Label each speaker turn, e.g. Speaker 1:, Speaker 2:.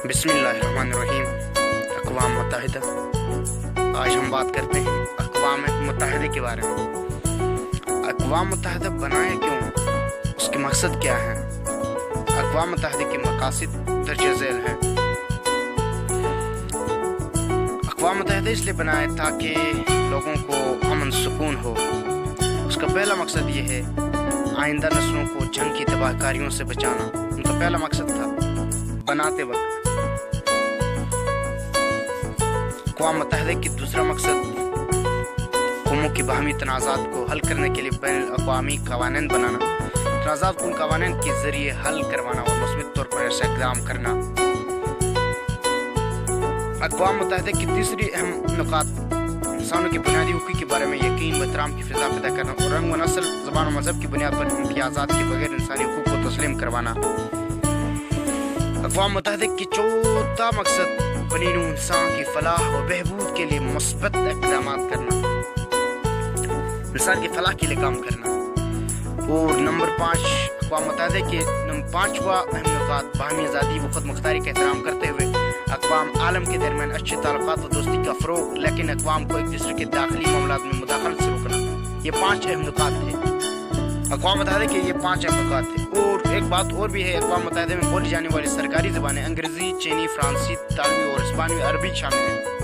Speaker 1: بسم اللہ الرحمن الرحیم۔ اقوام متحدہ، آج ہم بات کرتے ہیں اقوام متحدہ کے بارے میں۔ اقوام متحدہ بنائے کیوں، اس کے مقصد کیا ہے؟ اقوام متحدہ کے مقاصد درج ذیل ہیں۔ اقوام متحدہ اس لیے بنائے تاکہ لوگوں کو امن سکون ہو۔ اس کا پہلا مقصد یہ ہے آئندہ نسلوں کو جنگ کی تباہ کاریوں سے بچانا۔ ان کا پہلا مقصد تھا بناتے وقت۔ اقوام متحدہ کی دوسرا مقصد قوموں کی باہمی تنازعات کو حل کرنے کے لیے بین الاقوامی قوانین بنانا، تنازعات کو ان قوانین کے ذریعے حل کروانا اور مثبت طور پر ایسا اقدام کرنا۔ اقوام متحدہ کی تیسری اہم نکات انسانوں کے بنیادی حقوق کے بارے میں یقین و احترام کی فضا پیدا کرنا اور رنگ و نسل، زبان و مذہب کی بنیاد پر امتیازات کے بغیر انسانی حقوق کو تسلیم کروانا۔ اقوام متحدہ کی چوتھا مقصد بنی نوع انسان کی فلاح و بہبود کے لیے مثبت اقدامات کرنا، انسان کی فلاح کے لیے کام کرنا۔ اور نمبر 5، اقوام متحدہ کے پانچواں اہم نکات باہمی آزادی و خود مختاری کا احترام کرتے ہوئے اقوام عالم کے درمیان اچھے تعلقات و دوستی کا فروغ، لیکن اقوام کو ایک دوسرے کے داخلی معاملات میں مداخلت سے روکنا۔ یہ 5 اہم نکات ہیں اقوام متحدہ کے، یہ 5 اہم نکات ہیں۔ اور ایک بات اور بھی ہے، اقوام متحدہ میں بولی جانے والی سرکاری زبانیں انگریزی، چینی، فرانسی، اطالوی اور ہسپانوی عربی شامل ہیں۔